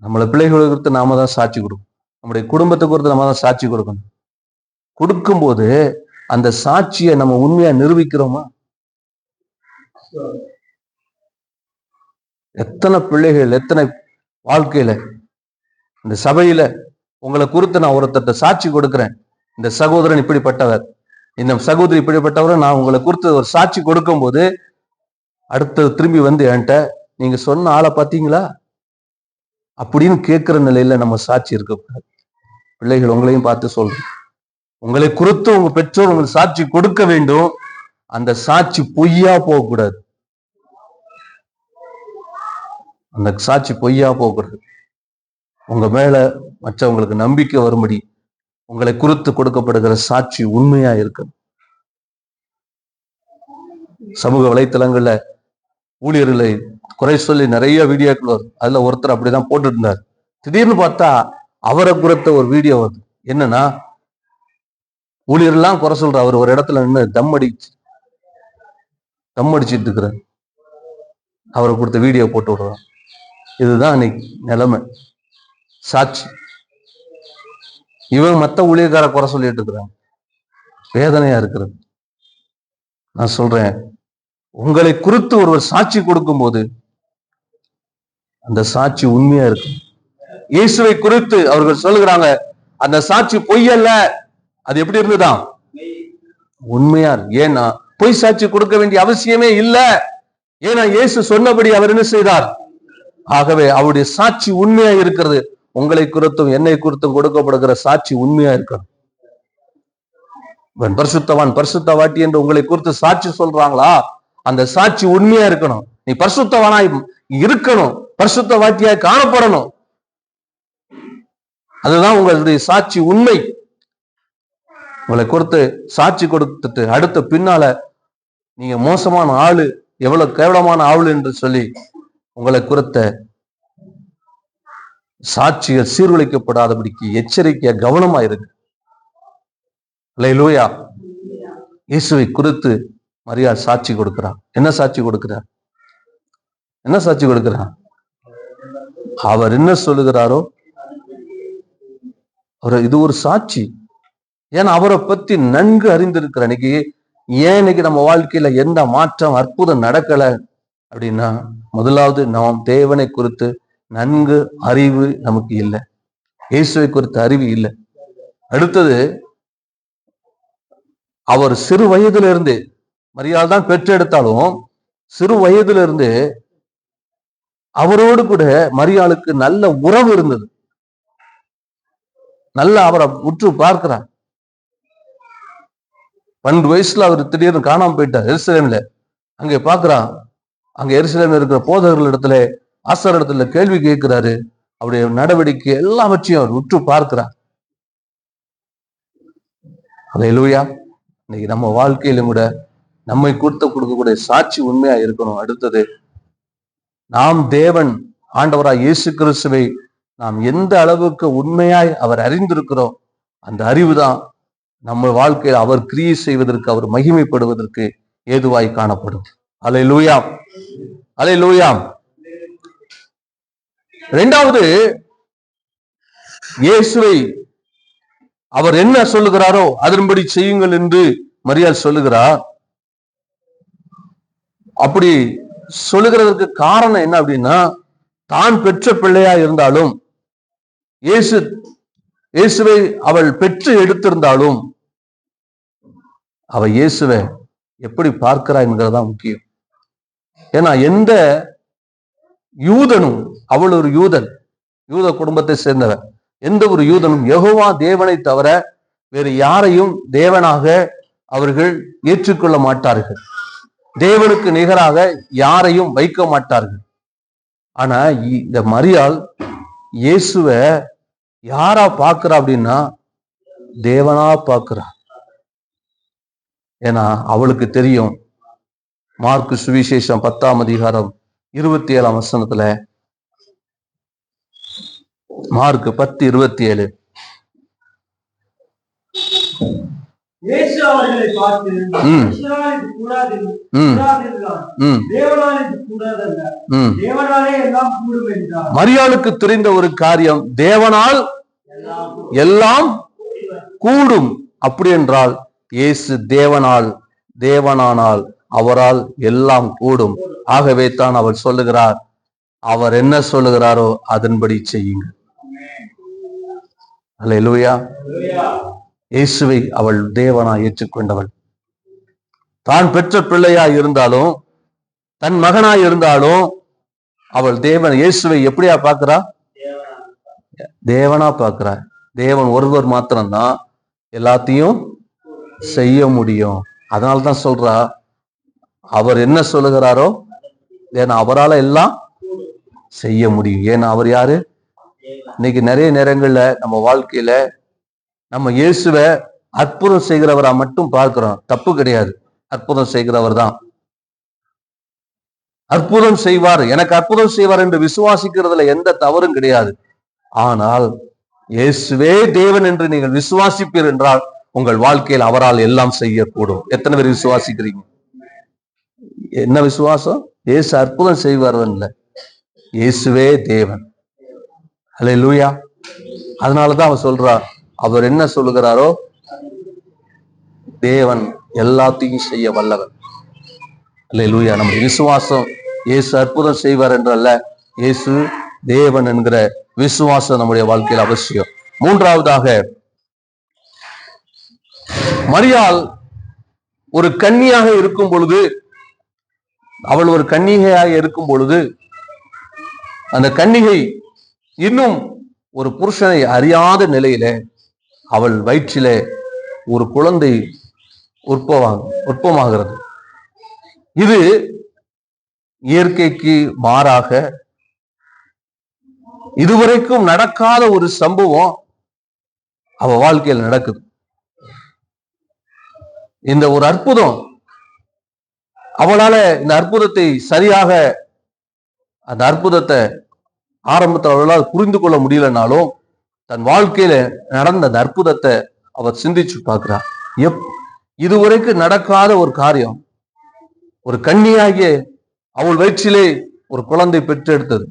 நம்மள பிள்ளைகளை குறித்து நாம தான் சாட்சி கொடுக்கணும். நம்முடைய குடும்பத்தை குறித்து நம்ம தான் சாட்சி கொடுக்கணும். கொடுக்கும்போது அந்த சாட்சியை நம்ம உண்மையா நிரூபிக்கிறோமா? எத்தனை பிள்ளைகள், எத்தனை வாழ்க்கையில, இந்த சபையில உங்களை குறித்து நான் ஒருத்தட்ட சாட்சி கொடுக்கிறேன். இந்த சகோதரன் இப்படிப்பட்டவர், இந்த சகோதரி இப்படிப்பட்டவரை நான் உங்களை குறித்து ஒரு சாட்சி கொடுக்கும் போது அடுத்தது திரும்பி வந்து என்கிட்ட நீங்க சொன்ன ஆளை பார்த்தீங்களா அப்படின்னு கேட்கிற நிலையில நம்ம சாட்சி இருக்கக்கூடாது. பிள்ளைகள், உங்களையும் பார்த்து சொல்றேன், உங்களை குறித்து உங்க பெற்றோர் உங்களுக்கு சாட்சி கொடுக்க வேண்டும். அந்த சாட்சி பொய்யா போகக்கூடாது. அந்த சாட்சி பொய்யா போகக்கூடாது. உங்க மேல மற்றவங்களுக்கு நம்பிக்கை வரும்படி உங்களை குறித்து கொடுக்கப்படுகிற சாட்சி உண்மையா இருக்கணும். சமூக வலைத்தளங்கள்ல ஊழியர்களை குறை சொல்லி நிறைய வீடியோக்கள் வரும். அதுல ஒருத்தர் அப்படிதான் போட்டுட்டு இருந்தார். திடீர்னு பார்த்தா அவரை குறித்த ஒரு வீடியோ வருது. என்னன்னா, ஊழியர்லாம் குறை சொல்ற அவர் ஒரு இடத்துல நின்று தம் அடிச்சிட்டு இருக்கிறார். அவரை கொடுத்த வீடியோ போட்டு விடுறார். இதுதான் அன்னைக்கு நிலைமை. சாட்சி. இவன் மத்த ஊழியக்கார குறை சொல்லிட்டு இருக்கிறாங்க. வேதனையா இருக்கிறது. நான் சொல்றேன், உங்களை குறித்து ஒருவர் சாட்சி கொடுக்கும் போது அந்த சாட்சி உண்மையா இருக்கு. இயேசுவை குறித்து அவர்கள் சொல்லுகிறாங்க, அந்த சாட்சி பொய் அல்ல. அது எப்படி இருந்துதான்? உண்மையா இருக்கு. ஏன்னா பொய் சாட்சி கொடுக்க வேண்டிய அவசியமே இல்லை. ஏன்னா இயேசு சொன்னபடி அவர் என்ன செய்தார்? ஆகவே அவருடைய சாட்சி உண்மையா இருக்கிறது. உங்களை குறித்தும் என்னை குறித்தும் கொடுக்கப்படுகிற சாட்சி உண்மையா இருக்கணும். பரிசுத்தவான் பரிசுத்தவாட்டி என்று உங்களை குறித்து சாட்சி சொல்றாங்களா? அந்த சாட்சி உண்மையா இருக்கணும். நீ பரிசுத்தவானாய் இருக்கணும், பரிசுத்தவாட்டியாய் காணப்படணும். அதுதான் உங்களுடைய சாட்சி உண்மை. உங்களை கொடுத்து சாட்சி கொடுத்துட்டு அடுத்த பின்னால நீங்க மோசமான ஆளு, எவ்வளவு கேவலமான ஆளு என்று சொல்லி உங்களை குறித்த சாட்சிகள் சீர்குலைக்கப்படாதபடிக்கு எச்சரிக்கையா கவனமா இருக்கு. அல்லேலூயா. இயேசுவை குறித்து மரியாள் சாட்சி கொடுக்கிறார். என்ன சாட்சி கொடுக்கிறார்? என்ன சாட்சி கொடுக்கிறார்? அவர் என்ன சொல்லுகிறாரோ இது ஒரு சாட்சி. ஏன்னா அவரை பத்தி நன்கு அறிந்திருக்கிற இன்னைக்கு நம்ம வாழ்க்கையில எந்த மாற்றம் அற்புதம் நடக்கல அப்படின்னா, முதலாவது நாம் தேவனை குறித்து நன்கு அறிவு நமக்கு இல்லை. இயேசுவை குறித்த அறிவு இல்லை. அடுத்தது, அவர் சிறு வயதிலிருந்து, மரியாள் தான் பெற்றெடுத்தாலும் சிறு வயதிலிருந்து அவரோடு கூட மரியாளுக்கு நல்ல உறவு இருந்தது. நல்ல அவரை உற்று பார்க்கிறார். 12 வயசுல அவர் திடீர்னு காணாம போயிட்டார் எருசலேம்ல. அங்கே பார்க்கிறான். அங்க எருசலேம்ல இருக்கிற போதகர்கள் இடத்துல, ஆசார் இடத்துல கேள்வி கேட்கிறாரு. அவருடைய நடவடிக்கை எல்லாவற்றையும் அவர் உற்று பார்க்கிறார். அல்லேலூயா. இன்னைக்கு நம்ம வாழ்க்கையிலும் கூட நம்மை கொடுக்கக்கூடிய சாட்சி உண்மையா இருக்கணும். அடுத்தது, நாம் தேவன் ஆண்டவராய் இயேசு கிறிஸ்துவை நாம் எந்த அளவுக்கு உண்மையாய் அவர் அறிந்திருக்கிறோம், அந்த அறிவுதான் நம்ம வாழ்க்கையில் அவர் கிரியை செய்வதற்கு, அவர் மகிமைப்படுவதற்கு ஏதுவாய் காணப்படும். அல்லேலூயா, அல்லேலூயா. இரண்டாவது, இயேசுவை அவர் என்ன சொல்லுகிறாரோ அதன்படி செய்யுங்கள் என்று மரியாள் சொல்லுகிறார். அப்படி சொல்லுகிறதற்கு காரணம் என்ன அப்படின்னா, தான் பெற்ற பிள்ளையா இருந்தாலும், இயேசுவை அவள் பெற்று எடுத்திருந்தாலும், அவ இயேசுவை எப்படி பார்க்கிறாய் என்கிறதான் முக்கியம். ஏன்னா எந்த யூதனும், அவள் ஒரு யூதன், யூத குடும்பத்தை சேர்ந்தவர், எந்த ஒரு யூதனும் யெகோவா தேவனை தவிர வேறு யாரையும் தேவனாக அவர்கள் ஏற்றுக்கொள்ள மாட்டார்கள். தேவனுக்கு நிகராக யாரையும் வைக்க மாட்டார்கள். ஆனா இந்த மரியாள் இயேசுவை யாரா பார்க்கிறா அப்படின்னா, தேவனா பார்க்கிறா. ஏன்னா அவளுக்கு தெரியும், மார்க்கு சுவிசேஷம் 10ஆம் அதிகாரம் 27ஆம் வசனத்துல, மார்க்கு 10:27, இயேசு அவர்களை பார்த்து, மனுஷரால் கூடாதல்ல, தேவனாலே எல்லாம் கூடும் என்றார். மரியாளுக்கு தெரிந்த ஒரு காரியம், தேவனால் எல்லாம் கூடும். அப்படி என்றால் இயேசு தேவனானால் அவரால் எல்லாம் கூடும். ஆகவே தான் அவர் சொல்லுகிறார், அவர் என்ன சொல்லுகிறாரோ அதன்படி செய்யுங்க. அல்லேலூயா. இயேசுவை அவள் தேவனாய் ஏற்றுக்கொண்டவள். தான் பெற்ற பிள்ளையாய் இருந்தாலும், தன் மகனாய் இருந்தாலும், அவள் தேவன் இயேசுவை எப்படியா பார்க்கிறா? தேவனா பார்க்கிறா. தேவன் ஒருவர் மாத்திரம்தான் எல்லாத்தையும் செய்ய முடியும். அதனால்தான் சொல்றா, அவர் என்ன சொல்லுகிறாரோ ஏன்னா அவரால் எல்லாம் செய்ய முடியும். ஏன்னா அவர் யாரு? இன்னைக்கு நிறைய நேரங்கள்ல நம்ம வாழ்க்கையில நம்ம இயேசுவை அற்புதம் செய்கிறவரா மட்டும் பார்க்கிறோம். தப்பு கிடையாது, அற்புதம் செய்கிறவர் தான். அற்புதம் செய்வார், எனக்கு அற்புதம் செய்வார் என்று விசுவாசிக்கிறதுல எந்த தவறும் கிடையாது. ஆனால் இயேசுவே தேவன் என்று நீங்கள் விசுவாசிப்பீர் என்றால் உங்கள் வாழ்க்கையில் அவரால் எல்லாம் செய்யக்கூடும். எத்தனை பேர் விசுவாசிக்கிறீங்க? என்ன விசுவாசம்? இயேசு அற்புதம் செய்வார் இல்ல, இயேசுவே தேவன். அல்லேலூயா. அதனாலதான் அவர் சொல்றார், அவர் என்ன சொல்லுகிறாரோ தேவன் எல்லாத்தையும் செய்ய வல்லவர். அல்லேலூயா. நம்முடைய விசுவாசம் இயேசு அற்புதம் செய்வார் என்றல்ல, இயேசு தேவன் என்கிற விசுவாசம் நம்முடைய வாழ்க்கையில் அவசியம். மூன்றாவதாக, மரியாள் ஒரு கன்னியாக இருக்கும் பொழுது, அவள் ஒரு கன்னிகையாக இருக்கும் பொழுது, அந்த கன்னிகை இன்னும் ஒரு புருஷனை அறியாத நிலையில அவள் வயிற்றிலே ஒரு குழந்தை உற்பமாகிறது. இது இயற்கைக்கு மாறாக இதுவரைக்கும் நடக்காத ஒரு சம்பவம் அவ வாழ்க்கையில் நடக்குது. இந்த ஒரு அற்புதம், அவளால இந்த அற்புதத்தை சரியாக, அந்த அற்புதத்தை ஆரம்பத்தில் அவளால் புரிந்து கொள்ள முடியலனாலும் தன் வாழ்க்கையில நடந்த அந்த அற்புதத்தை அவர் சிந்திச்சு பார்க்கிறார். இதுவரைக்கும் நடக்காத ஒரு காரியம், ஒரு கன்னியாகிய அவள் வயிற்றிலே ஒரு குழந்தை பெற்றெடுத்தது.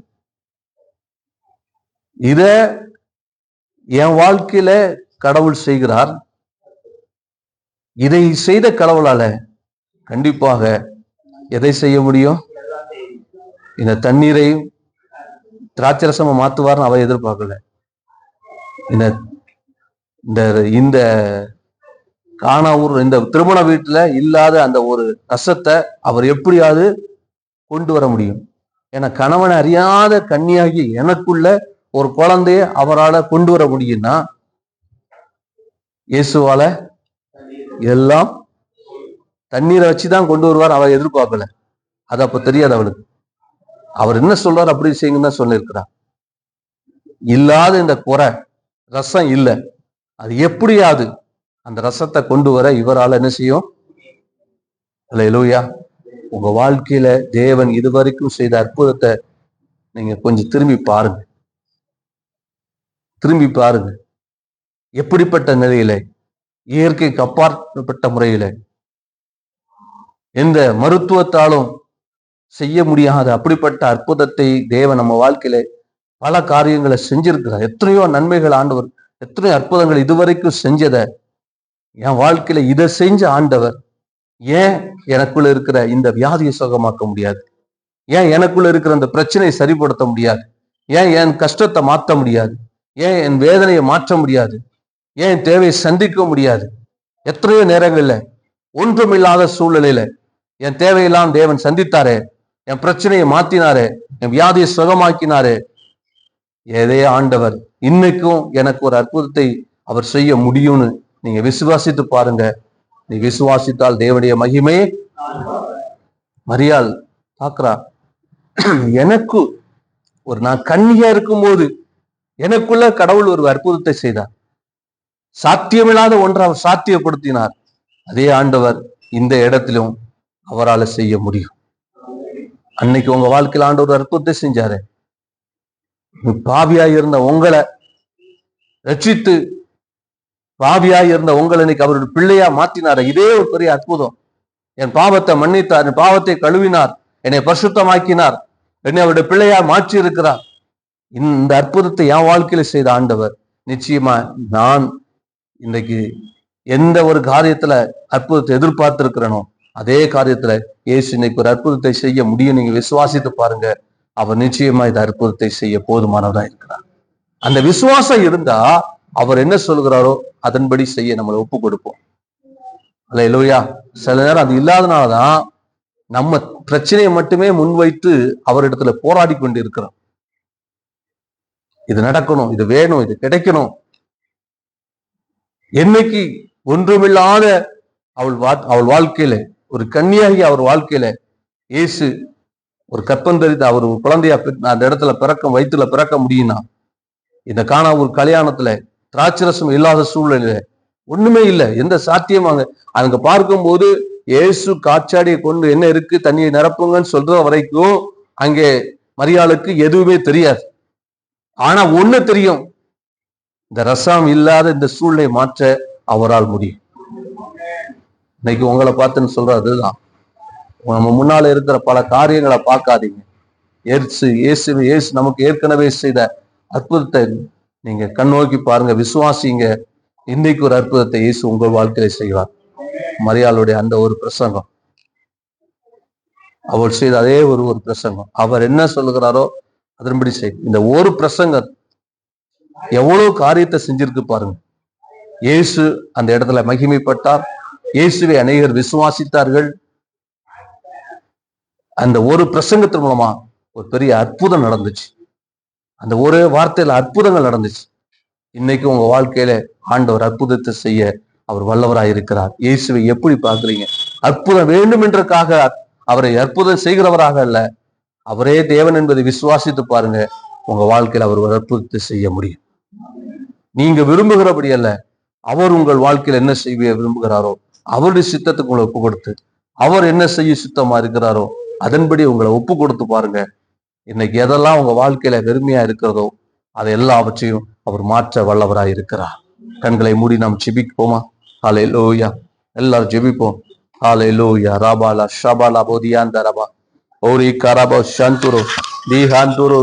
இத என் வாழ்க்கையில கடவுள் செய்கிறார். இதை செய்த கடவுளால கண்டிப்பாக எதை செய்ய முடியும்? இந்த தண்ணீரையும் திராட்சரசமா மாத்துவார்னு அவ எதிர்பார்க்கல. இந்த காணாவூர், இந்த திருமண வீட்டுல இல்லாத அந்த ஒரு ரசத்தை அவர் எப்படியாவது கொண்டு வர முடியும். ஏன்னா கணவனை அறியாத கன்னியாகி எனக்குள்ள ஒரு குழந்தைய அவரால் கொண்டு வர முடியும்னா இயேசுவால எல்லாம் தண்ணீரை வச்சுதான் கொண்டு வருவார். அவ எதிர்பார்க்கல. அது அப்ப தெரியாது அவளுக்கு. அவர் என்ன சொல்றார் அப்படி செய்யுங்கன்னு தான் சொல்லியிருக்கிறார். இல்லாத இந்த குறை ரசம் இல்லை, அது எப்படியாவது அந்த ரசத்தை கொண்டு வர இவரால் என்ன செய்யும்? அல்லேலூயா. உங்க வாழ்க்கையில தேவன் இதுவரைக்கும் செய்த அற்புதத்தை நீங்க கொஞ்சம் திரும்பி பாருங்க. திரும்பி பாருங்க. எப்படிப்பட்ட நிலையில, இயற்கைக்கு அப்பாற்பட்ட முறையில, எந்த மருத்துவத்தாலும் செய்ய முடியாத அப்படிப்பட்ட அற்புதத்தை தேவன் நம்ம வாழ்க்கையில பல காரியங்களை செஞ்சிருக்கிறார். எத்தனையோ நன்மைகள் ஆண்டவர், எத்தனையோ அற்புதங்கள் இதுவரைக்கும் செஞ்சதை என் வாழ்க்கையில இதை செஞ்ச ஆண்டவர் ஏன் எனக்குள்ள இருக்கிற இந்த வியாதியை சுகமாக்க முடியாது? ஏன் எனக்குள்ள இருக்கிற அந்த பிரச்சனையை சரிப்படுத்த முடியாது? ஏன் என் கஷ்டத்தை மாற்ற முடியாது? ஏன் என் வேதனையை மாற்ற முடியாது? ஏன் என் தேவையை சந்திக்க முடியாது? எத்தனையோ நேரங்கள்ல ஒன்றுமில்லாத சூழ்நிலையில என் தேவையெல்லாம் தேவன் சந்தித்தாரே, என் பிரச்சனையை மாத்தினாரே, என் வியாதியை சுகமாக்கினாரே. ஏதே ஆண்டவர் இன்னைக்கும் எனக்கு ஒரு அற்புதத்தை அவர் செய்ய முடியும்னு நீங்க விசுவாசித்து பாருங்க. நீ விசுவாசித்தால் தேவனுடைய மகிமையே. மரியாள் பாக்குறா, எனக்கு ஒரு நான் கன்னியா இருக்கும்போது எனக்குள்ள கடவுள் ஒரு அற்புதத்தை செய்தார். சாத்தியமில்லாத ஒன்றை அவர் சாத்தியப்படுத்தினார். அதே ஆண்டவர் இந்த இடத்திலும் அவரால் செய்ய முடியும். அன்னைக்கு உங்க வாழ்க்கையில் ஆண்டவர் அற்புதத்தை செஞ்சாரு. பாவியாய் இருந்த உங்களை ரட்சித்து, பாவியாய் இருந்த உங்களை இன்னைக்கு அவருடைய பிள்ளையா மாற்றினார். இதே ஒரு பெரிய அற்புதம். என் பாவத்தை மன்னித்தார், என் பாவத்தை கழுவினார், என்னை பரிசுத்தமாக்கினார், என்னை அவருடைய பிள்ளையா மாற்றி இருக்கிறார். இந்த அற்புதத்தை என் வாழ்க்கையில செய்த ஆண்டவர் நிச்சயமா நான் இன்றைக்கு எந்த ஒரு காரியத்துல அற்புதத்தை எதிர்பார்த்து இருக்கிறனோ அதே காரியத்துல இயேசு இன்னைக்கு ஒரு அற்புதத்தை செய்ய முடியும். நீங்க விசுவாசித்து பாருங்க. அவர் நிச்சயமா இந்த அற்புதத்தை செய்ய போதுமானவரா இருக்கிறார். அந்த விசுவாசம் இருந்தா அவர் என்ன சொல்கிறாரோ அதன்படி செய்ய நம்மளை ஒப்பு கொடுப்போம். அல்லேலூயா. சில நேரம் அது இல்லாதனாலதான் நம்ம பிரச்சனையை மட்டுமே முன்வைத்து அவரிடத்துல போராடி கொண்டு இருக்கிறோம். இது நடக்கணும், இது வேணும், இது கிடைக்கணும். என்னைக்கு ஒன்றுமில்லாத அவள் வாழ்க்கையில, ஒரு கன்னியாகி அவர் வாழ்க்கையில இயேசு ஒரு கற்பந்தரித்து அவர் ஒரு குழந்தையா அந்த இடத்துல வயிற்றுல பிறக்க முடியும்னா, இந்த ஒரு கல்யாணத்துல திராட்சரசம் இல்லாத சூழ்நிலையில ஒண்ணுமே இல்லை, எந்த சாத்தியமாங்க அங்க பார்க்கும்போது இயேசு காற்றாடியை கொண்டு என்ன இருக்கு தண்ணியை நிரப்புங்கன்னு சொல்ற வரைக்கும் அங்கே மரியாளுக்கு எதுவுமே தெரியாது. ஆனா ஒண்ணு தெரியும், இந்த ரசம் இல்லாத இந்த சூழ்நிலை மாற்ற அவரால் முடியும். இன்னைக்கு உங்களை பார்த்துன்னு சொல்ற அதுதான், நம்ம முன்னால இருக்கிற பல காரியங்களை பார்க்காதீங்க. இயேசு நமக்கு ஏற்கனவே செய்த அற்புதத்தை நீங்க கண்ணோக்கி பாருங்க, விசுவாசிங்க. இன்னைக்கு ஒரு அற்புதத்தை இயேசு உங்கள் வாழ்க்கையில செய்வார். மரியாளுடைய அந்த ஒரு பிரசங்கம், அவர் செய்த அதே ஒரு பிரசங்கம், அவர் என்ன சொல்லுகிறாரோ அதன்படி செய். இந்த ஒரு பிரசங்கம் எவ்வளவு காரியத்தை செஞ்சிருக்கு பாருங்க. இயேசு அந்த இடத்துல மகிமைப்பட்டார், இயேசுவை அநேகர் விசுவாசித்தார்கள். அந்த ஒரு பிரசங்கத்தின் மூலமா ஒரு பெரிய அற்புதம் நடந்துச்சு. அந்த ஒரே வார்த்தையில அற்புதங்கள் நடந்துச்சு. இன்னைக்கு உங்க வாழ்க்கையில ஆண்டவர் அற்புதத்தை செய்ய அவர் வல்லவராய் இருக்கிறார். இயேசுவை எப்படி பார்க்குறீங்க? அற்புதம் வேண்டும் என்றக்காக அவரை அற்புதம் செய்கிறவராக அல்ல, அவரே தேவன் என்பதை விசுவாசித்து பாருங்க, உங்க வாழ்க்கையில அவர் ஒரு அற்புதத்தை செய்ய முடியும். நீங்க விரும்புகிறபடி அல்ல, அவர் உங்கள் வாழ்க்கையில என்ன செய்ய விரும்புகிறாரோ அவருடைய சித்தத்துக்கு உங்களை ஒப்பு கொடுத்து, அவர் என்ன செய்ய சுத்தமா இருக்கிறாரோ அதன்படி உங்களை ஒப்பு கொடுத்து பாருங்க. இன்னைக்கு எதெல்லாம் உங்க வாழ்க்கையில வெறுமையா இருக்கிறதோ அதை எல்லாவற்றையும் அவர் மாற்ற வல்லவராய் இருக்கிறார். கண்களை மூடி நாம் ஜெபிப்போமா? ஹல்லேலூயா. எல்லாரும் ஜெபிப்போம். ஹல்லேலூயா. ராபாலா ஷபாலா போதியாந்த ரபா ஓரி கரபா ஷந்துரு தீஹாந்துரு